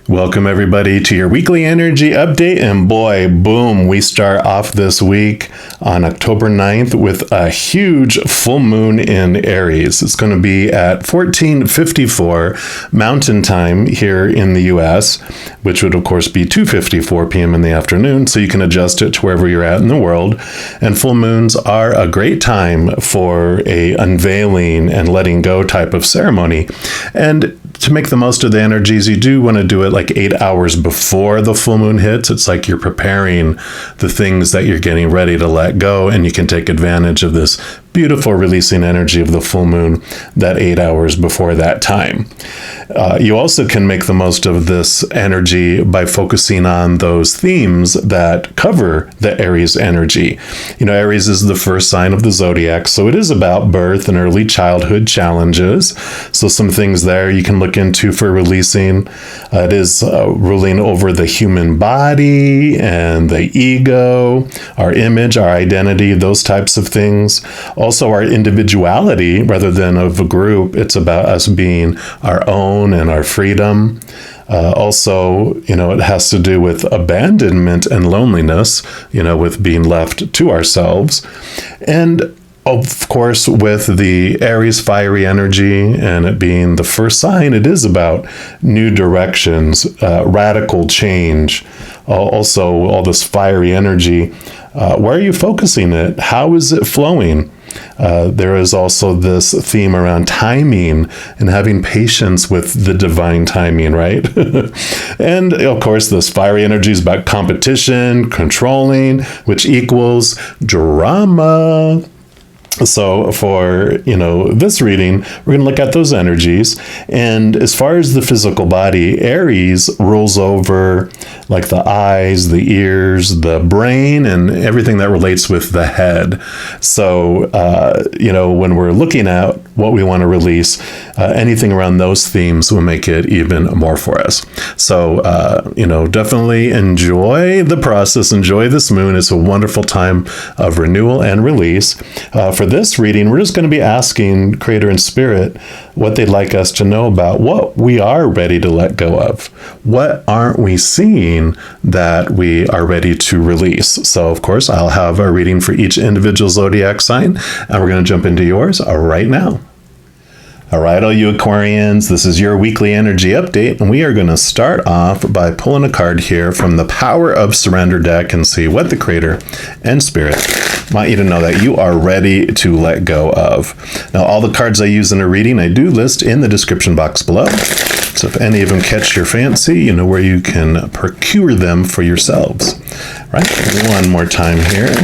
Welcome everybody to your weekly energy update, and boy, boom, we start off this week on October 9th with a huge full moon in Aries. It's going to be at 14:54 Mountain Time here in the US, which would of course be 2:54 p.m. in the afternoon, so you can adjust it to wherever you're at in the world. And full moons are a great time for a unveiling and letting go type of ceremony. And to make the most of the energies, you do want to do it like 8 hours before the full moon hits. It's like you're preparing the things that you're getting ready to let go, and you can take advantage of this beautiful releasing energy of the full moon that 8 hours before that time. You also can make the most of this energy by focusing on those themes that cover the Aries energy. You know, Aries is the first sign of the zodiac, so it is about birth and early childhood challenges. So some things there you can look into for releasing. It is ruling over the human body and the ego, our image, our identity, those types of things. Also our individuality rather than of a group. It's about us being our own and our freedom. Also, you know, it has to do with abandonment and loneliness, you know, with being left to ourselves. And of course, with the Aries fiery energy and it being the first sign, it is about new directions, radical change. Also, all this fiery energy. Where are you focusing it? How is it flowing? There is also this theme around timing and having patience with the divine timing, right? And of course, this fiery energy is about competition, controlling, which equals drama. So for, you know, this reading, we're going to look at those energies. And as far as the physical body, Aries rules over like the eyes, the ears, the brain, and everything that relates with the head. So, you know, when we're looking at what we want to release, anything around those themes will make it even more for us. So, you know, definitely enjoy the process, enjoy this moon. It's a wonderful time of renewal and release. For this reading, we're just going to be asking Creator and Spirit what they'd like us to know about what we are ready to let go of. What aren't we seeing that we are ready to release? So, of course, I'll have a reading for each individual zodiac sign, and we're going to jump into yours right now. All right, all you Aquarians, this is your weekly energy update, and we are going to start off by pulling a card here from the Power of Surrender deck and see what the Creator and Spirit want you to know that you are ready to let go of. Now, all the cards I use in a reading, I do list in the description box below. So if any of them catch your fancy, you know where you can procure them for yourselves. Right, one more time here.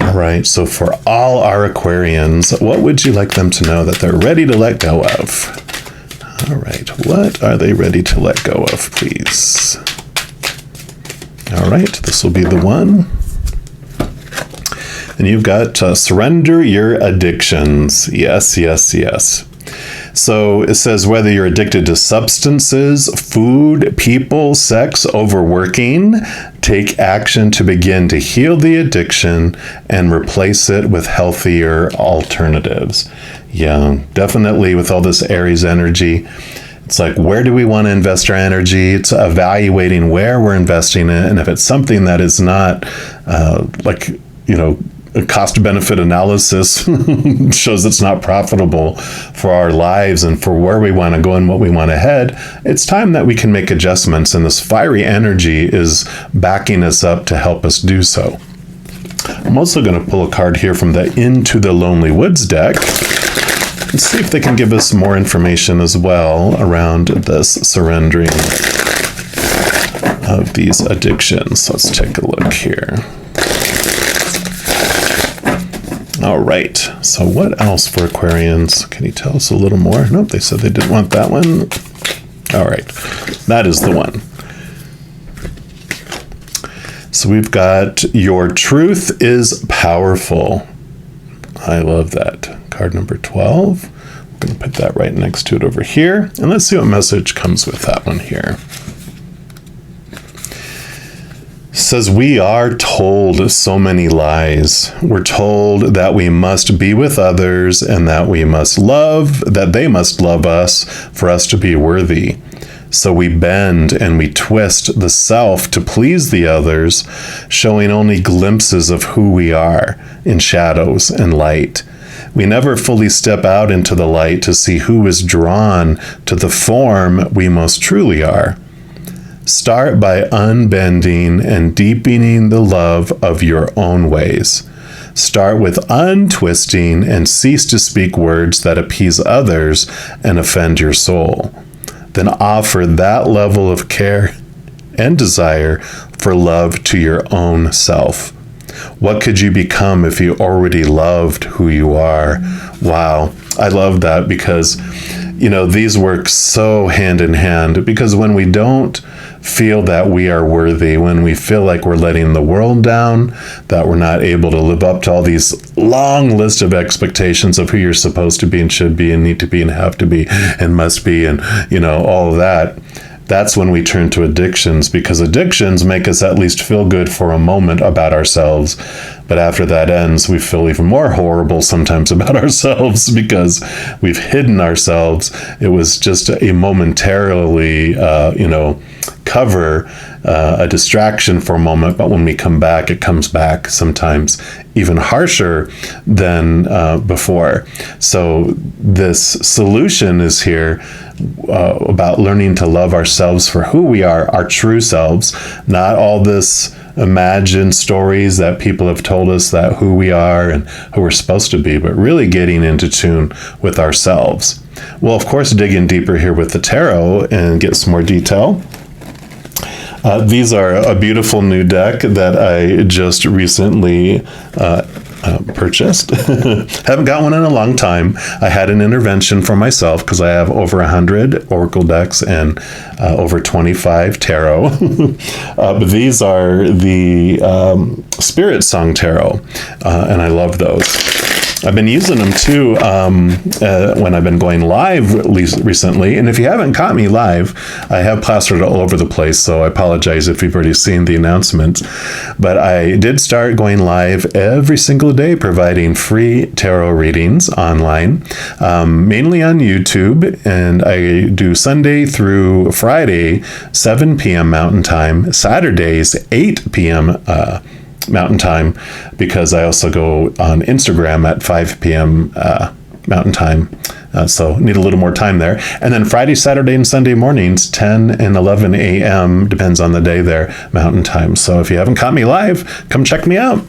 All right, so for all our Aquarians, what would you like them to know that they're ready to let go of? All right, what are they ready to let go of, please? All right, this will be the one. And you've got surrender your addictions. Yes, yes, yes. So it says whether you're addicted to substances, food, people, sex, overworking, take action to begin to heal the addiction and replace it with healthier alternatives. Yeah, definitely with all this Aries energy, it's like, where do we want to invest our energy? It's evaluating where we're investing it. And if it's something that is not like, you know, a cost-benefit analysis shows it's not profitable for our lives and for where we want to go and what we want to head, it's time that we can make adjustments, and this fiery energy is backing us up to help us do so. I'm also going to pull a card here from the Into the Lonely Woods deck and see if they can give us more information as well around this surrendering of these addictions. Let's take a look here. All right, so what else for Aquarians? Can you tell us a little more? Nope, they said they didn't want that one. All right, that is the one. So we've got your truth is powerful. I love that. Card number 12. I'm going to put that right next to it over here. And let's see what message comes with that one here. Says we are told so many lies. We're told that we must be with others and that we must love, that they must love us for us to be worthy. So we bend and we twist the self to please the others, showing only glimpses of who we are in shadows and light. We never fully step out into the light to see who is drawn to the form we most truly are. Start by unbending and deepening the love of your own ways. Start with untwisting and cease to speak words that appease others and offend your soul. Then offer that level of care and desire for love to your own self. What could you become if you already loved who you are? Wow, I love that because, these work so hand in hand, because when we don't feel that we are worthy, when we feel like we're letting the world down, that we're not able to live up to all these long list of expectations of who you're supposed to be and should be and need to be and have to be and must be and, all of that, that's when we turn to addictions, because addictions make us at least feel good for a moment about ourselves. But after that ends, we feel even more horrible sometimes about ourselves because we've hidden ourselves. It was just a momentarily, cover, a distraction for a moment. But when we come back, it comes back sometimes even harsher than before. So this solution is here about learning to love ourselves for who we are, our true selves, not all this imagined stories that people have told us that who we are and who we're supposed to be, but really getting into tune with ourselves. We'll, of course, dig in deeper here with the tarot and get some more detail. These are a beautiful new deck that I just recently purchased. Haven't got one in a long time. I had an intervention for myself because I have over 100 Oracle decks and over 25 tarot. But these are the Spirit Song Tarot, and I love those. I've been using them too when I've been going live recently. And if you haven't caught me live, I have plastered all over the place, so I apologize if you've already seen the announcements. But I did start going live every single day, providing free tarot readings online, mainly on YouTube. And I do Sunday through Friday, 7 p.m. Mountain Time, Saturdays, 8 p.m. Mountain Time, because I also go on Instagram at 5 p.m. Mountain Time. So need a little more time there. And then Friday, Saturday, and Sunday mornings, 10 and 11 a.m., depends on the day there, Mountain Time. So if you haven't caught me live, come check me out.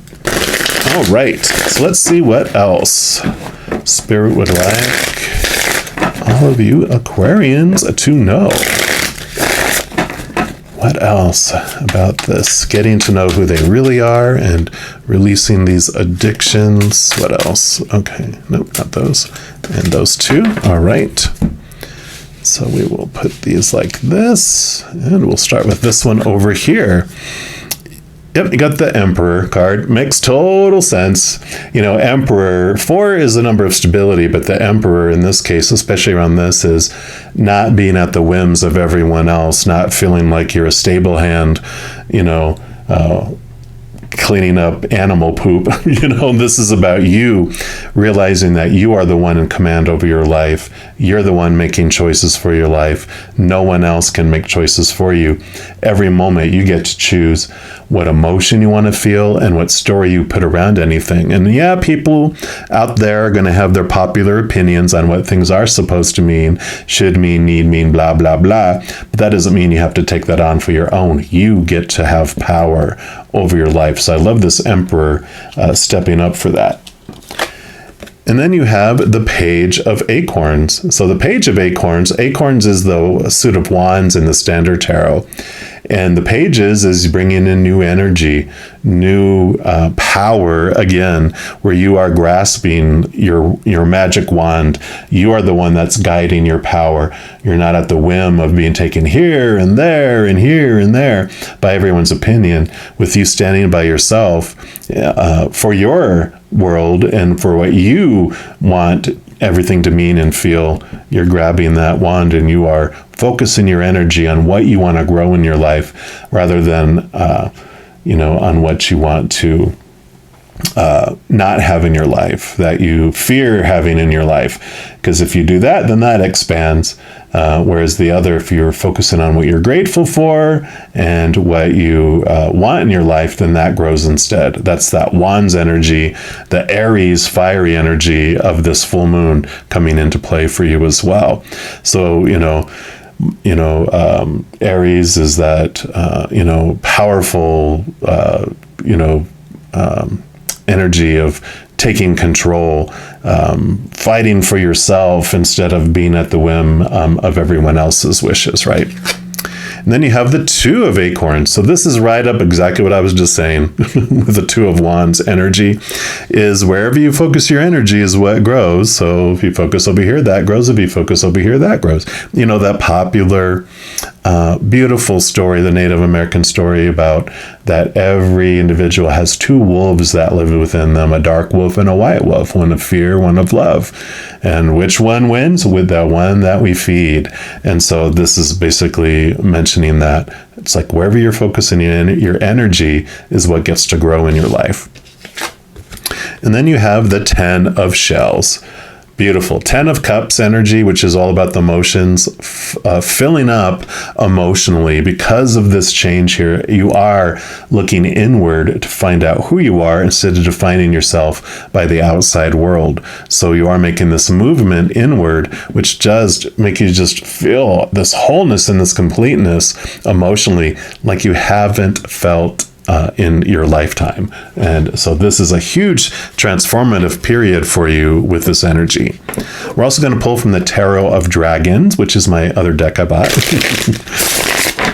All right, so let's see what else Spirit would like all of you Aquarians to know. What else about this? Getting to know who they really are and releasing these addictions. What else? Okay, nope, not those. And those two. All right. So we will put these like this, and we'll start with this one over here. Yep, you got the Emperor card. Makes total sense. Emperor, 4 is the number of stability, but the Emperor in this case, especially around this, is not being at the whims of everyone else, not feeling like you're a stable hand, cleaning up animal poop. This is about you realizing that you are the one in command over your life. You're the one making choices for your life. No one else can make choices for you. Every moment you get to choose what emotion you want to feel and what story you put around anything. And yeah, people out there are going to have their popular opinions on what things are supposed to mean, should mean, need mean, blah, blah, blah. But that doesn't mean you have to take that on for your own. You get to have power over your life. So I love this Emperor stepping up for that. And then you have the Page of Acorns. So the Page of Acorns is the suit of wands in the Standard Tarot. And the Pages is bringing in new energy, new power again, where you are grasping your magic wand. You are the one that's guiding your power. You're not at the whim of being taken here and there and here and there by everyone's opinion. With you standing by yourself for your world and for what you want everything to mean and feel, you're grabbing that wand and you are focusing your energy on what you want to grow in your life rather than on what you want to not have in your life, that you fear having in your life. Because if you do that, then that expands. Whereas the other, if you're focusing on what you're grateful for and what you want in your life, then that grows instead. That's that Wands energy, the Aries fiery energy of this full moon coming into play for you as well. So, Aries is that, powerful, energy of taking control, fighting for yourself instead of being at the whim of everyone else's wishes, right? And then you have the Two of Acorns. So this is right up exactly what I was just saying with the Two of Wands energy, is wherever you focus your energy is what grows. So if you focus over here, that grows. If you focus over here, that grows. That popular, beautiful story, the Native American story about that every individual has two wolves that live within them, a dark wolf and a white wolf, one of fear, one of love. And which one wins? With the one that we feed. And so this is basically mentioning that it's like wherever you're focusing your energy is what gets to grow in your life. And then you have the Ten of Shells. Beautiful. 10 of Cups energy, which is all about the emotions, filling up emotionally. Because of this change here, you are looking inward to find out who you are instead of defining yourself by the outside world. So you are making this movement inward, which does make you just feel this wholeness and this completeness emotionally like you haven't felt in your lifetime. And so this is a huge transformative period for you with this energy. We're also going to pull from the Tarot of Dragons, which is my other deck I bought.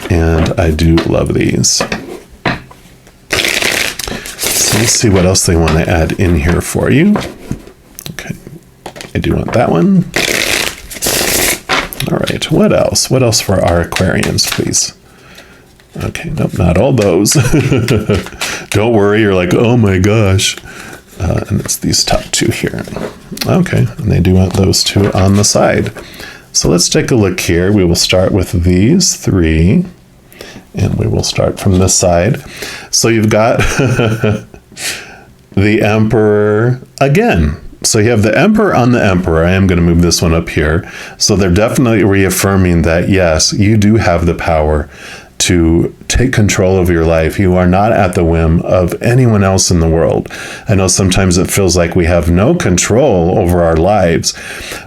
And I do love these. So let's see what else they want to add in here for you. Okay, I do want that one. All right, what else? What else for our Aquarians, please? Okay, nope, not all those. Don't worry, you're like, oh my gosh. And it's these top two here. Okay, and they do want those two on the side. So let's take a look here. We will start with these three, and we will start from this side. So you've got the Emperor again. So you have the Emperor on the Emperor. I am going to move this one up here. So they're definitely reaffirming that, yes, you do have the power to take control of your life. You are not at the whim of anyone else in the world. I know sometimes it feels like we have no control over our lives,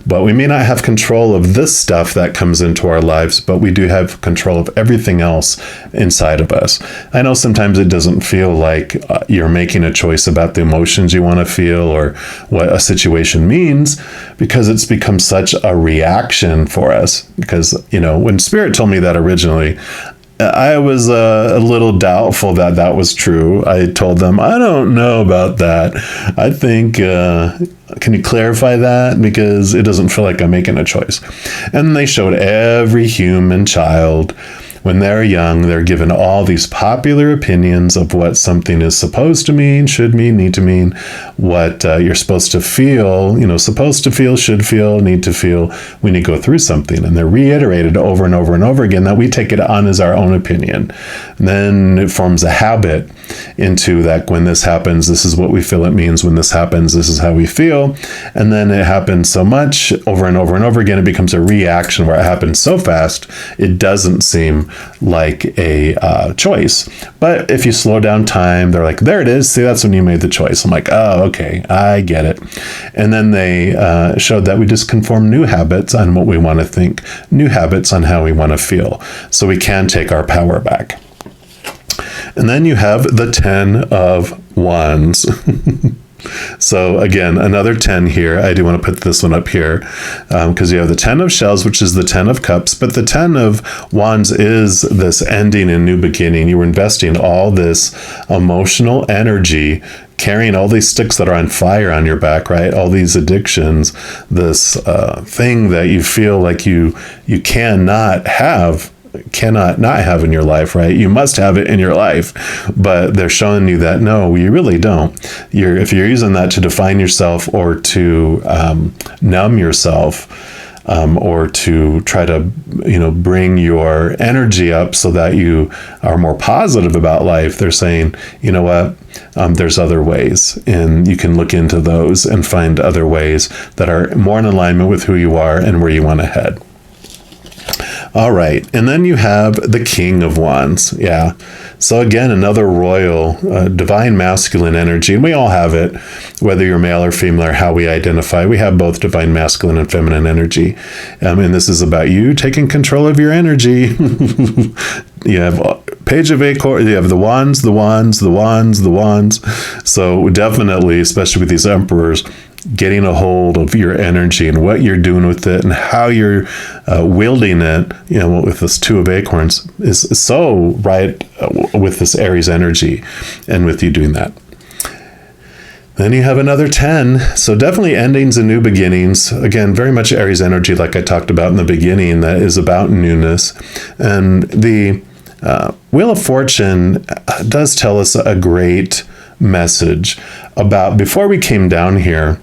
but we may not have control of this stuff that comes into our lives, but we do have control of everything else inside of us. I know sometimes it doesn't feel like you're making a choice about the emotions you want to feel or what a situation means, because it's become such a reaction for us. Because, when Spirit told me that originally, I was a little doubtful that that was true. I told them, I don't know about that. I think, can you clarify that? Because it doesn't feel like I'm making a choice. And they showed every human child, when they're young, they're given all these popular opinions of what something is supposed to mean, should mean, need to mean, what you're supposed to feel, supposed to feel, should feel, need to feel when you go through something. And they're reiterated over and over and over again that we take it on as our own opinion. And then it forms a habit into that when this happens, this is what we feel it means. When this happens, this is how we feel. And then it happens so much over and over and over again, it becomes a reaction where it happens so fast, it doesn't seem like a choice. But if you slow down time, they're like, there it is. See, that's when you made the choice. I'm like, oh, okay, I get it. And then they showed that we just can form new habits on what we want to think, new habits on how we want to feel. So we can take our power back. And then you have the 10 of Wands. So again, another 10 here. I do want to put this one up here because you have the 10 of Shells, which is the 10 of Cups. But the 10 of Wands is this ending and new beginning. You were investing all this emotional energy, carrying all these sticks that are on fire on your back, right? All these addictions, this thing that you feel like you cannot not have in your life, right? You must have it in your life, but they're showing you that no, you really don't. If you're using that to define yourself or to numb yourself, or to try to bring your energy up so that you are more positive about life, they're saying, you know what, there's other ways, and you can look into those and find other ways that are more in alignment with who you are and where you want to head. All right, and then you have the King of Wands. Yeah, so again, another royal, divine masculine energy, and we all have it, whether you're male or female or how we identify. We have both divine masculine and feminine energy, and this is about you taking control of your energy. You have Page of Acorns, you have the wands, the wands, the wands, the wands. So definitely, especially with these emperors, getting a hold of your energy and what you're doing with it and how you're wielding it, with this Two of Acorns is so right with this Aries energy and with you doing that. Then you have another 10. So definitely endings and new beginnings. Again, very much Aries energy, like I talked about in the beginning, that is about newness. And the Wheel of Fortune does tell us a great message about, before we came down here,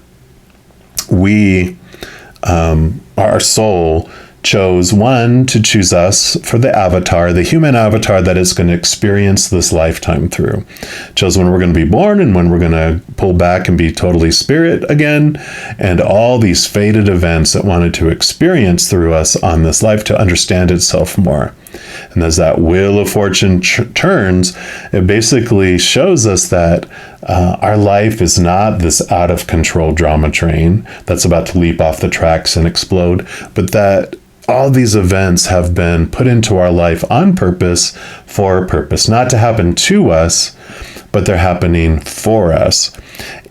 our soul chose to choose us for the avatar, the human avatar that is going to experience this lifetime through. Chose when we're going to be born and when we're going to pull back and be totally spirit again, and all these fated events that wanted to experience through us on this life to understand itself more. And as that Wheel of Fortune turns, it basically shows us that our life is not this out of control drama train that's about to leap off the tracks and explode, but that all these events have been put into our life on purpose, for a purpose, not to happen to us, but they're happening for us.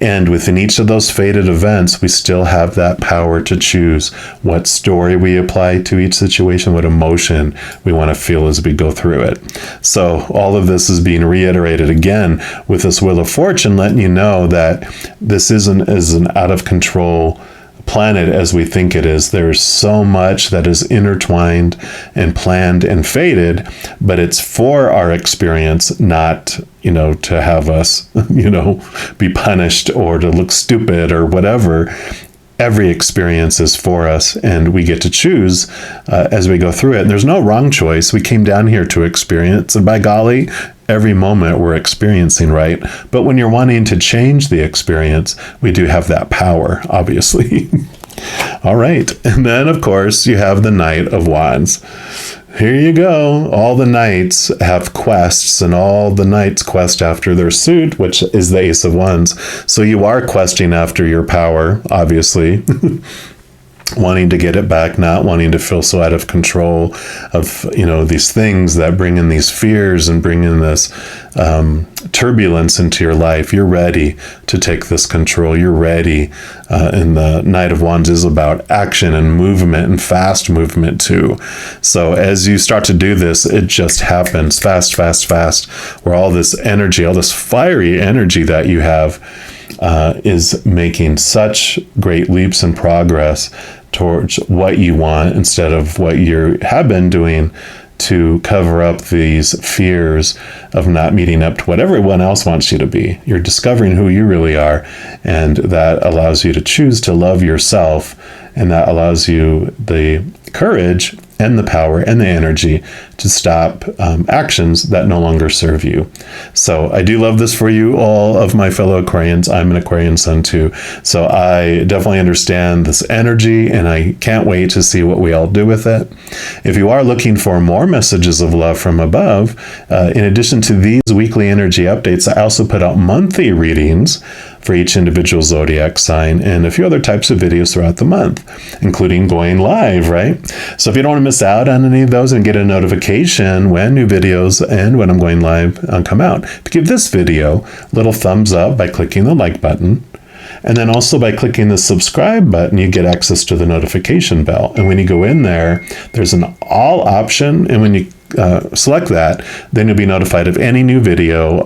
And within each of those fated events, we still have that power to choose what story we apply to each situation, what emotion we want to feel as we go through it. So all of this is being reiterated again with this Wheel of Fortune, letting you know that this isn't as an out of control planet as we think it is. There's so much that is intertwined and planned and fated, but it's for our experience, not, to have us, be punished or to look stupid or whatever. Every experience is for us, and we get to choose as we go through it. And there's no wrong choice. We came down here to experience, and by golly, every moment we're experiencing, right? But when you're wanting to change the experience, we do have that power, obviously. All right. And then, of course, you have the Knight of Wands. Here you go. All the knights have quests, and all the knights quest after their suit, which is the Ace of Wands. So you are questing after your power, obviously. Wanting to get it back, not wanting to feel so out of control of, these things that bring in these fears and bring in this turbulence into your life. You're ready to take this control. You're ready. And the Knight of Wands is about action and movement and fast movement too. So as you start to do this, it just happens fast, fast, fast, where all this energy, all this fiery energy that you have is making such great leaps in progress towards what you want instead of what you have been doing to cover up these fears of not meeting up to what everyone else wants you to be. You're discovering who you really are, and that allows you to choose to love yourself, and that allows you the courage and the power and the energy to stop actions that no longer serve you. So I do love this for you, all of my fellow Aquarians. I'm an Aquarian sun too. So I definitely understand this energy, and I can't wait to see what we all do with it. If you are looking for more messages of love from above, in addition to these weekly energy updates, I also put out monthly readings for each individual zodiac sign and a few other types of videos throughout the month, including going live, right? So if you don't want to miss out on any of those and get a notification when new videos and when I'm going live come out, give this video a little thumbs up by clicking the like button. And then also by clicking the subscribe button, you get access to the notification bell. And when you go in there, there's an all option. And when you select that, then you'll be notified of any new video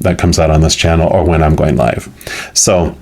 that comes out on this channel or when I'm going live. So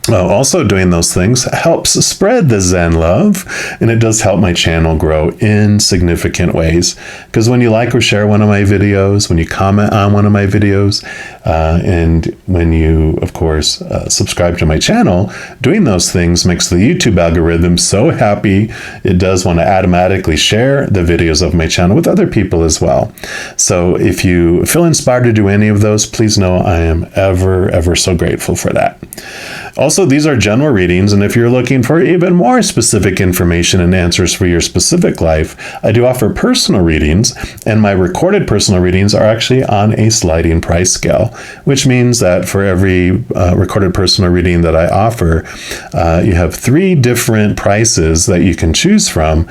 Also, doing those things helps spread the Zen love, and it does help my channel grow in significant ways. Because when you like or share one of my videos, when you comment on one of my videos, and when you, of course, subscribe to my channel, doing those things makes the YouTube algorithm so happy. It does want to automatically share the videos of my channel with other people as well. So if you feel inspired to do any of those, please know I am ever so grateful for that. Also, these are general readings, and if you're looking for even more specific information and answers for your specific life, I do offer personal readings, and my recorded personal readings are actually on a sliding price scale, which means that for every recorded personal reading that I offer, you have 3 different prices that you can choose from,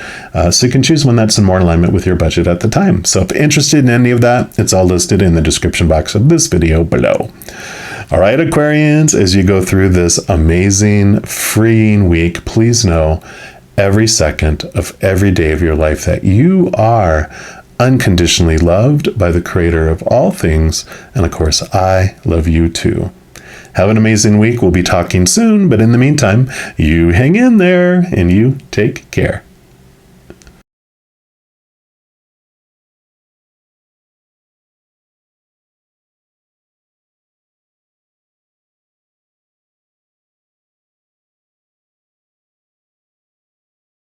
so you can choose one that's in more alignment with your budget at the time. So if you're interested in any of that, it's all listed in the description box of this video below. All right, Aquarians, as you go through this amazing, freeing week, please know every second of every day of your life that you are unconditionally loved by the Creator of all things. And of course, I love you too. Have an amazing week. We'll be talking soon, but in the meantime, you hang in there and you take care.